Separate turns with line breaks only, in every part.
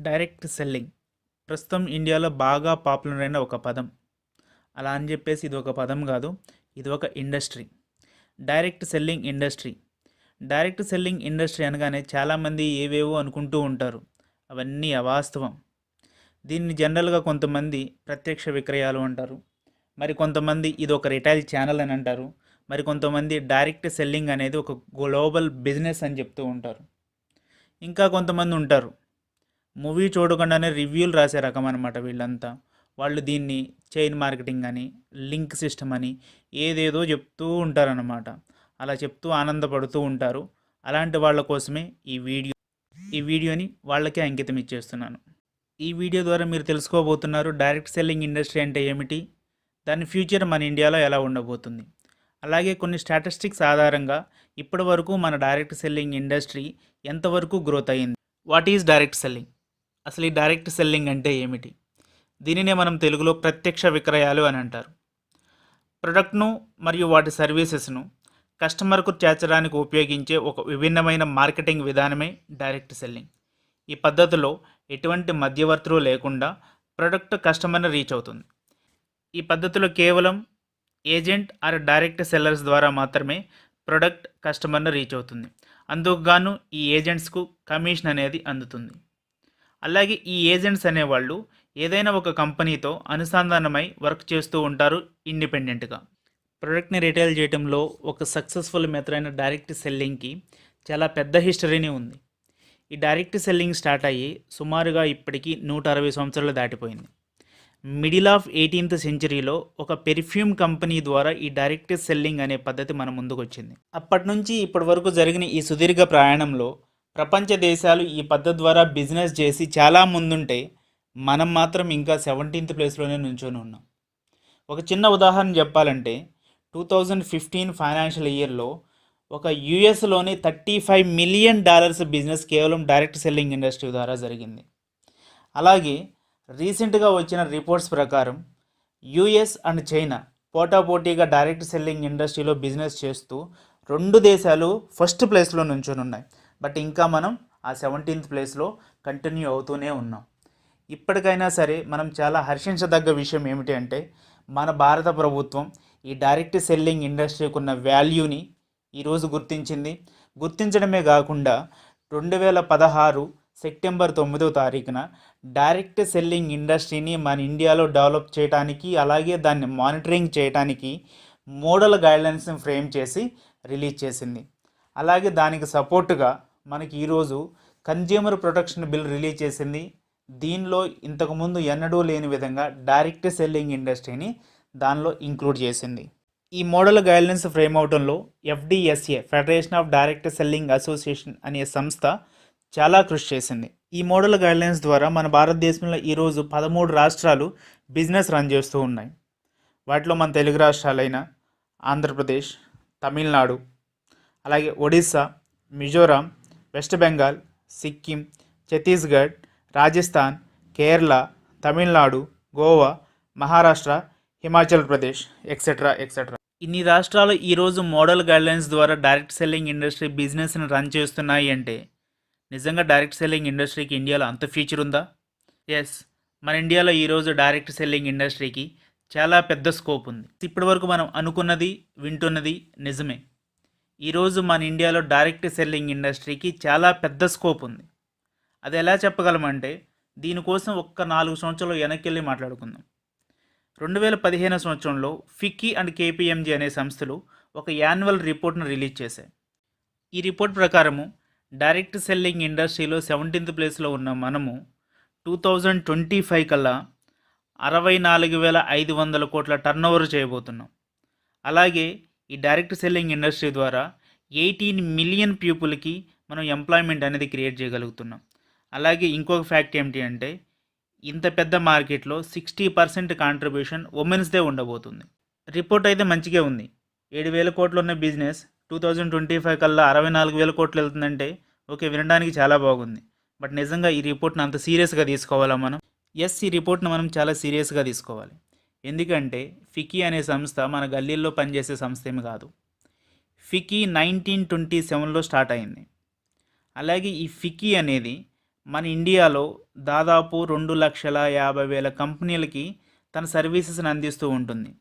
Direct selling ప్రస్తుతం ఇండియాలో బాగా పాపులర్ అయిన ఒక పదం. అలా అని చెప్పేసి ఇది ఒక పదం కాదు, ఇది ఒక industry. Direct selling industry. Direct selling industry అనగానే చాలామంది ఏవేవో అనుకుంటూ ఉంటారు. అవన్నీ అవాస్తవం. దీన్ని జనరల్గా కొంతమంది ప్రత్యక్ష విక్రయాలు అంటారు, మరి కొంతమంది ఇది ఒక రిటైల్ ఛానల్ అని అంటారు, మరి కొంతమంది డైరెక్ట్ సెల్లింగ్ అనేది ఒక గ్లోబల్ బిజినెస్ అని చెప్తూ ఉంటారు. ఇంకా కొంతమంది ఉంటారు మూవీ చూడకుండానే రివ్యూలు రాసే రకం అనమాట వీళ్ళంతా. వాళ్ళు దీన్ని చైన్ మార్కెటింగ్ అని, లింక్ సిస్టమ్ అని ఏదేదో చెప్తూ ఉంటారన్నమాట. అలా చెప్తూ ఆనందపడుతూ ఉంటారు. అలాంటి వాళ్ళ కోసమే ఈ వీడియోని వాళ్ళకే అంకితం ఇచ్చేస్తున్నాను. ఈ వీడియో ద్వారా మీరు తెలుసుకోబోతున్నారు డైరెక్ట్ సెల్లింగ్ ఇండస్ట్రీ అంటే ఏమిటి, దాని ఫ్యూచర్ మన ఇండియాలో ఎలా ఉండబోతుంది. అలాగే కొన్ని స్టాటిస్టిక్స్ ఆధారంగా ఇప్పటి వరకు మన డైరెక్ట్ సెల్లింగ్ ఇండస్ట్రీ ఎంతవరకు గ్రోత్ అయ్యింది. What is direct selling? అసలు ఈ డైరెక్ట్ సెల్లింగ్ అంటే ఏమిటి? దీనినే మనం తెలుగులో ప్రత్యక్ష విక్రయాలు అని అంటారు. ప్రొడక్ట్ను మరియు వాటి సర్వీసెస్ను కస్టమర్కు చేర్చడానికి ఉపయోగించే ఒక విభిన్నమైన మార్కెటింగ్ విధానమే డైరెక్ట్ సెల్లింగ్. ఈ పద్ధతిలో ఎటువంటి మధ్యవర్తులు లేకుండా ప్రొడక్ట్ కస్టమర్ని రీచ్ అవుతుంది. ఈ పద్ధతిలో కేవలం ఏజెంట్ ఆర్ డైరెక్ట్ సెల్లర్స్ ద్వారా మాత్రమే ప్రొడక్ట్ కస్టమర్ని రీచ్ అవుతుంది. అందుకు గాను ఈ ఏజెంట్స్కు కమిషన్ అనేది అందుతుంది. అలాగే ఈ ఏజెంట్స్ అనేవాళ్ళు ఏదైనా ఒక కంపెనీతో అనుసంధానమై వర్క్ చేస్తూ ఉంటారు ఇండిపెండెంట్గా. ప్రొడక్ట్ని రిటైల్ చేయడంలో ఒక సక్సెస్ఫుల్ మెథడ్ అయిన డైరెక్ట్ సెల్లింగ్కి చాలా పెద్ద హిస్టరీనే ఉంది. ఈ డైరెక్ట్ సెల్లింగ్ స్టార్ట్ అయ్యి సుమారుగా ఇప్పటికీ 160 సంవత్సరాలు దాటిపోయింది. మిడిల్ ఆఫ్ 18th సెంచరీలో ఒక పెర్ఫ్యూమ్ కంపెనీ ద్వారా ఈ డైరెక్ట్ సెల్లింగ్ అనే పద్ధతి మన ముందుకు వచ్చింది. అప్పటి నుంచి ఇప్పటి వరకు జరిగిన ఈ సుదీర్ఘ ప్రయాణంలో ప్రపంచ దేశాలు ఈ పద్ధతి ద్వారా బిజినెస్ చేసి చాలా ముందుంటే మనం మాత్రం ఇంకా 17th ప్లేస్లోనే నుంచొని ఉన్నాం. ఒక చిన్న ఉదాహరణ చెప్పాలంటే 2015 ఫైనాన్షియల్ ఇయర్లో ఒక యుఎస్లోనే $35 మిలియన్ బిజినెస్ కేవలం డైరెక్ట్ సెల్లింగ్ ఇండస్ట్రీ ద్వారా జరిగింది. అలాగే రీసెంట్గా వచ్చిన రిపోర్ట్స్ ప్రకారం యుఎస్ అండ్ చైనా పోటాపోటీగా డైరెక్ట్ సెల్లింగ్ ఇండస్ట్రీలో బిజినెస్ చేస్తూ రెండు దేశాలు ఫస్ట్ ప్లేస్లో నుంచొని ఉన్నాయి. బట్ ఇంకా మనం ఆ 17th ప్లేస్లో కంటిన్యూ అవుతూనే ఉన్నాం. ఇప్పటికైనా సరే మనం చాలా హర్షించదగ్గ విషయం ఏమిటి అంటే మన భారత ప్రభుత్వం ఈ డైరెక్ట్ సెల్లింగ్ ఇండస్ట్రీకి ఉన్న వాల్యూని ఈరోజు గుర్తించడమే కాకుండా 2016 సెప్టెంబర్ 9వ తారీఖున డైరెక్ట్ సెల్లింగ్ ఇండస్ట్రీని మన ఇండియాలో డెవలప్ చేయడానికి, అలాగే దాన్ని మానిటరింగ్ చేయడానికి మోడల్ గైడ్లైన్స్ని ఫ్రేమ్ చేసి రిలీజ్ చేసింది. అలాగే దానికి సపోర్టుగా మనకి ఈరోజు కన్జ్యూమర్ ప్రొటెక్షన్ బిల్ రిలీజ్ చేసింది. దీనిలో ఇంతకుముందు ఎన్నడూ లేని విధంగా డైరెక్ట్ సెల్లింగ్ ఇండస్ట్రీని దానిలో ఇంక్లూడ్ చేసింది. ఈ మోడల్ గైడ్లైన్స్ ఫ్రేమ్ అవడంలో FDSA federation of direct selling association అనే సంస్థ చాలా కృషి చేసింది. ఈ మోడల్ గైడ్లైన్స్ ద్వారా మన భారతదేశంలో ఈరోజు 13 రాష్ట్రాలు బిజినెస్ రన్ చేస్తూ ఉన్నాయి. వాటిలో మన తెలుగు రాష్ట్రాలైన ఆంధ్రప్రదేశ్, తమిళనాడు, అలాగే ఒడిస్సా, మిజోరాం, వెస్ట్ బెంగాల్, సిక్కిం, ఛత్తీస్గఢ్, రాజస్థాన్, కేరళ, తమిళనాడు, గోవా, మహారాష్ట్ర, హిమాచల్ ప్రదేశ్ ఎక్సెట్రా. ఇన్ని రాష్ట్రాలు ఈరోజు మోడల్ గైడ్లైన్స్ ద్వారా డైరెక్ట్ సెల్లింగ్ ఇండస్ట్రీ బిజినెస్ని రన్ చేస్తున్నాయి అంటే నిజంగా డైరెక్ట్ సెల్లింగ్ ఇండస్ట్రీకి ఇండియాలో అంత ఫ్యూచర్ ఉందా? ఎస్, మన ఇండియాలో ఈరోజు డైరెక్ట్ సెల్లింగ్ ఇండస్ట్రీకి చాలా పెద్ద స్కోప్ ఉంది. ఇప్పటి వరకు మనం అనుకున్నది, వింటున్నది నిజమే. ఈరోజు మన ఇండియాలో డైరెక్ట్ సెల్లింగ్ ఇండస్ట్రీకి చాలా పెద్ద స్కోప్ ఉంది. అది ఎలా చెప్పగలమంటే దీనికోసం ఒక్క 4 సంవత్సరాలు వెనక్కి వెళ్ళి మాట్లాడుకుందాం. 2015 సంవత్సరంలో ఫిక్కీ అండ్ KPMG అనే సంస్థలు ఒక యాన్యువల్ రిపోర్ట్ను రిలీజ్ చేశాయి. ఈ రిపోర్ట్ ప్రకారము డైరెక్ట్ సెల్లింగ్ ఇండస్ట్రీలో 17th ప్లేస్లో ఉన్న మనము 2025 కల్లా 64,500 కోట్ల టర్నోవర్ చేయబోతున్నాం. అలాగే ఈ డైరెక్ట్ సెల్లింగ్ ఇండస్ట్రీ ద్వారా 18 మిలియన్ పీపుల్కి మనం ఎంప్లాయ్మెంట్ అనేది క్రియేట్ చేయగలుగుతున్నాం. అలాగే ఇంకొక ఫ్యాక్ట్ ఏమిటి అంటే ఇంత పెద్ద మార్కెట్లో 60% కాంట్రిబ్యూషన్ ఉమెన్స్దే ఉండబోతుంది. రిపోర్ట్ అయితే మంచిగా ఉంది. 7,000 కోట్లు ఉన్న బిజినెస్ 2025 కల్లా 64,000 కోట్లు వెళ్తుందంటే ఓకే, వినడానికి చాలా బాగుంది. బట్ నిజంగా ఈ రిపోర్ట్ని అంత సీరియస్గా తీసుకోవాలా మనం? ఎస్, ఈ రిపోర్ట్ని మనం చాలా సీరియస్గా తీసుకోవాలి. ఎందుకంటే ఫిక్కీ అనే సంస్థ మన గల్లీల్లో పనిచేసే సంస్థ ఏమి కాదు. ఫిక్కీ 1927లో స్టార్ట్ అయింది. అలాగే ఈ ఫిక్కీ అనేది మన ఇండియాలో దాదాపు 2,50,000 కంపెనీలకి తన సర్వీసెస్ని అందిస్తూ ఉంటుంది.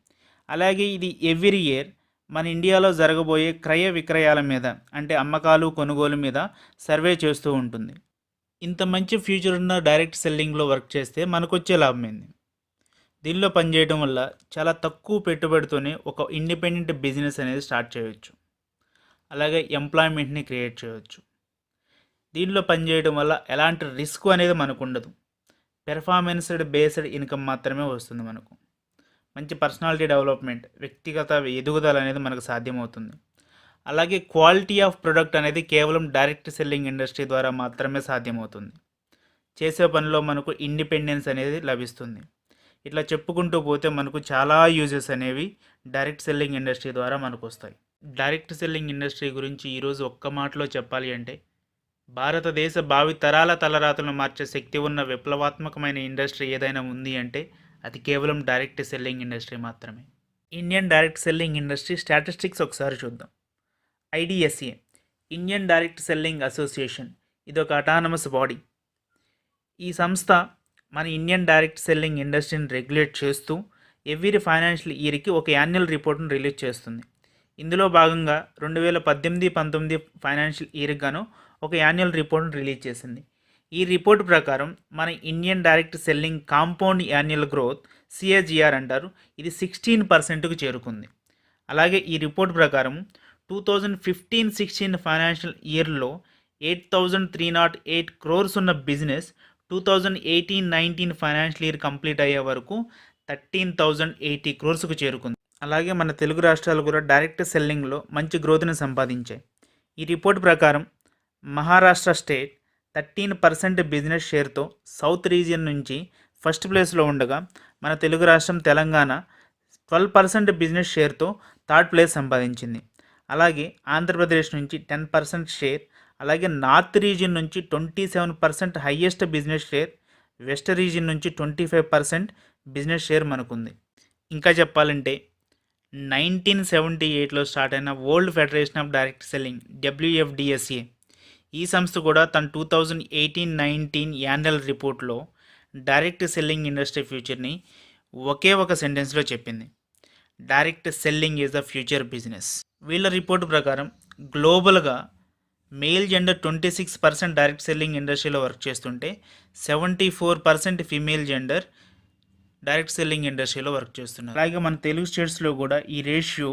అలాగే ఇది ఎవ్రీ ఇయర్ మన ఇండియాలో జరగబోయే క్రయ విక్రయాల మీద, అంటే అమ్మకాలు కొనుగోలు మీద సర్వే చేస్తూ ఉంటుంది. ఇంత మంచి ఫ్యూచర్ ఉన్న డైరెక్ట్ సెల్లింగ్లో వర్క్ చేస్తే మనకొచ్చే లాభం ఏంది? దీనిలో పనిచేయడం వల్ల చాలా తక్కువ పెట్టుబడితోనే ఒక ఇండిపెండెంట్ బిజినెస్ అనేది స్టార్ట్ చేయవచ్చు. అలాగే ఎంప్లాయ్మెంట్ని క్రియేట్ చేయవచ్చు. దీనిలో పనిచేయడం వల్ల ఎలాంటి రిస్క్ అనేది మనకు ఉండదు. పెర్ఫార్మెన్స్డ్ బేస్డ్ ఇన్కమ్ మాత్రమే వస్తుంది. మనకు మంచి పర్సనాలిటీ డెవలప్మెంట్, వ్యక్తిగత ఎదుగుదల అనేది మనకు సాధ్యమవుతుంది. అలాగే క్వాలిటీ ఆఫ్ ప్రొడక్ట్ అనేది కేవలం డైరెక్ట్ సెల్లింగ్ ఇండస్ట్రీ ద్వారా మాత్రమే సాధ్యమవుతుంది. చేసే పనిలో మనకు ఇండిపెండెన్స్ అనేది లభిస్తుంది. ఇట్లా చెప్పుకుంటూ పోతే మనకు చాలా యూజెస్ అనేవి డైరెక్ట్ సెల్లింగ్ ఇండస్ట్రీ ద్వారా మనకు వస్తాయి. డైరెక్ట్ సెల్లింగ్ ఇండస్ట్రీ గురించి ఈరోజు ఒక్క మాటలో చెప్పాలి అంటే, భారతదేశ భావి తరాల తలరాతలను మార్చే శక్తి ఉన్న విప్లవాత్మకమైన ఇండస్ట్రీ ఏదైనా ఉంది అంటే అది కేవలం డైరెక్ట్ సెల్లింగ్ ఇండస్ట్రీ మాత్రమే. Indian direct selling industry statistics ఒకసారి చూద్దాం. IDSA, Indian direct selling association, ఇది ఒక అటానమస్ బాడీ. ఈ సంస్థ మన ఇండియన్ డైరెక్ట్ సెల్లింగ్ ఇండస్ట్రీని రెగ్యులేట్ చేస్తూ ఎవ్రీ ఫైనాన్షియల్ ఇయర్కి ఒక యాన్యువల్ రిపోర్ట్ను రిలీజ్ చేస్తుంది. ఇందులో భాగంగా 2018-19 ఫైనాన్షియల్ ఇయర్కి గాను ఒక యాన్యువల్ రిపోర్ట్ను రిలీజ్ చేసింది. ఈ రిపోర్ట్ ప్రకారం మన Indian direct selling compound annual growth, CAGR అంటారు, ఇది 16%కు చేరుకుంది. అలాగే ఈ రిపోర్ట్ ప్రకారం 2015-16 ఫైనాన్షియల్ ఇయర్లో 8,308 crores ఉన్న బిజినెస్ 2018-19 ఫైనాన్షియల్ ఇయర్ కంప్లీట్ అయ్యే వరకు 13,080 crores చేరుకుంది. అలాగే మన తెలుగు రాష్ట్రాలు కూడా డైరెక్ట్ సెల్లింగ్లో మంచి గ్రోత్ని సంపాదించాయి. ఈ రిపోర్ట్ ప్రకారం మహారాష్ట్ర స్టేట్ 13% బిజినెస్ షేర్తో సౌత్ రీజియన్ నుంచి ఫస్ట్ ప్లేస్లో ఉండగా, మన తెలుగు రాష్ట్రం తెలంగాణ 12% బిజినెస్ షేర్తో థర్డ్ ప్లేస్ సంపాదించింది. అలాగే ఆంధ్రప్రదేశ్ నుంచి 10% షేర్, అలాగే నార్త్ రీజియన్ నుంచి 27% highest business share, west region నుంచి 25% బిజినెస్ షేర్ మనకుంది. ఇంకా చెప్పాలంటే 1978లో స్టార్ట్ అయిన world federation of direct selling, WFDSA, ఈ సంస్థ కూడా తన 2018-19 యాన్యువల్ రిపోర్ట్లో డైరెక్ట్ సెల్లింగ్ ఇండస్ట్రీ ఫ్యూచర్ని ఒకే ఒక సెంటెన్స్లో చెప్పింది: direct selling is the future business. వీళ్ళ రిపోర్ట్ ప్రకారం గ్లోబల్గా మేల్ జెండర్ 26% డైరెక్ట్ సెల్లింగ్ ఇండస్ట్రీలో వర్క్ చేస్తుంటే 74% ఫీమేల్ జెండర్ డైరెక్ట్ సెల్లింగ్ ఇండస్ట్రీలో వర్క్ చేస్తున్నారు. అలాగే మన తెలుగు స్టేట్స్లో కూడా ఈ రేషియో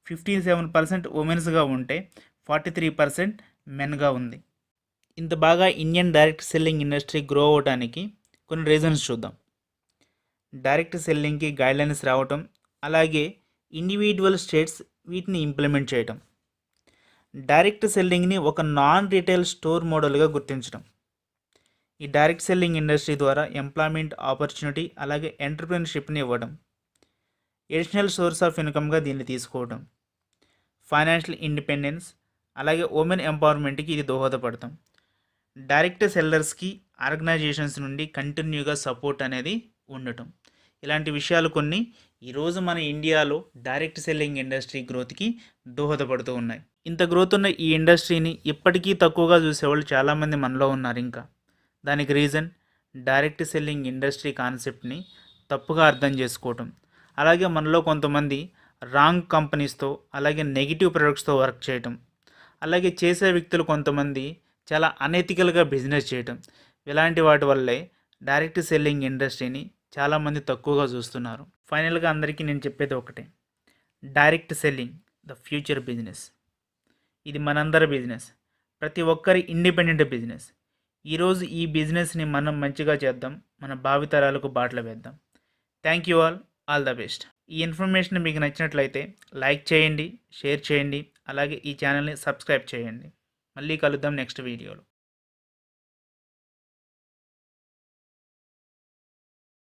57% ఉమెన్స్గా ఉంటే 43% మెన్గా ఉంది. ఇంత బాగా Indian direct selling industry grow అవడానికి కొన్ని రీజన్స్ చూద్దాం. డైరెక్ట్ సెల్లింగ్కి గైడ్లైన్స్ రావటం, అలాగే ఇండివిజువల్ స్టేట్స్ వీటిని ఇంప్లిమెంట్ చేయటం, డైరెక్ట్ సెల్లింగ్ని ఒక నాన్ రీటైల్ స్టోర్ మోడల్గా గుర్తించడం. ఈ డైరెక్ట్ సెల్లింగ్ ఇండస్ట్రీ ద్వారా ఎంప్లాయ్మెంట్ ఆపర్చునిటీ, అలాగే ఎంటర్ప్రెన్యూర్షిప్ని ఇవ్వడం, ఎడిషనల్ సోర్స్ ఆఫ్ ఇన్కమ్గా దీన్ని తీసుకోవడం, ఫైనాన్షియల్ ఇండిపెండెన్స్, అలాగే ఉమెన్ ఎంపవర్మెంట్కి ఇది దోహదపడతాం. డైరెక్ట్ సెల్లర్స్కి ఆర్గనైజేషన్స్ నుండి కంటిన్యూగా సపోర్ట్ అనేది ఉండటం. ఇలాంటి విషయాలు కొన్ని ఈరోజు మన ఇండియాలో డైరెక్ట్ సెల్లింగ్ ఇండస్ట్రీ గ్రోత్కి దోహదపడుతూ ఉన్నాయి. ఇంత గ్రోత్ ఉన్న ఈ ఇండస్ట్రీని ఇప్పటికీ తక్కువగా చూసేవాళ్ళు చాలామంది మనలో ఉన్నారు. ఇంకా దానికి రీజన్ డైరెక్ట్ సెల్లింగ్ ఇండస్ట్రీ కాన్సెప్ట్ని తప్పుగా అర్థం చేసుకోవటం. అలాగే మనలో కొంతమంది రాంగ్ కంపెనీస్తో, అలాగే నెగిటివ్ ప్రొడక్ట్స్తో వర్క్ చేయటం, అలాగే చేసే వ్యక్తులు కొంతమంది చాలా అనెథికల్గా బిజినెస్ చేయటం. ఇలాంటి వాటి వల్లే డైరెక్ట్ సెల్లింగ్ ఇండస్ట్రీని చాలామంది తక్కువగా చూస్తున్నారు. ఫైనల్గా అందరికీ నేను చెప్పేది ఒకటే: direct selling the future business. ఇది మనందరి బిజినెస్, ప్రతి ఒక్కరి ఇండిపెండెంట్ బిజినెస్. ఈరోజు ఈ బిజినెస్ని మనం మంచిగా చేద్దాం, మన భావితరాలకు బాటలు వేద్దాం. Thank you all the best. ఈ ఇన్ఫర్మేషన్ మీకు నచ్చినట్లయితే లైక్ చేయండి, షేర్ చేయండి, అలాగే ఈ ఛానల్ని సబ్స్క్రైబ్ చేయండి. మళ్ళీ కలుద్దాం నెక్స్ట్ వీడియోలో.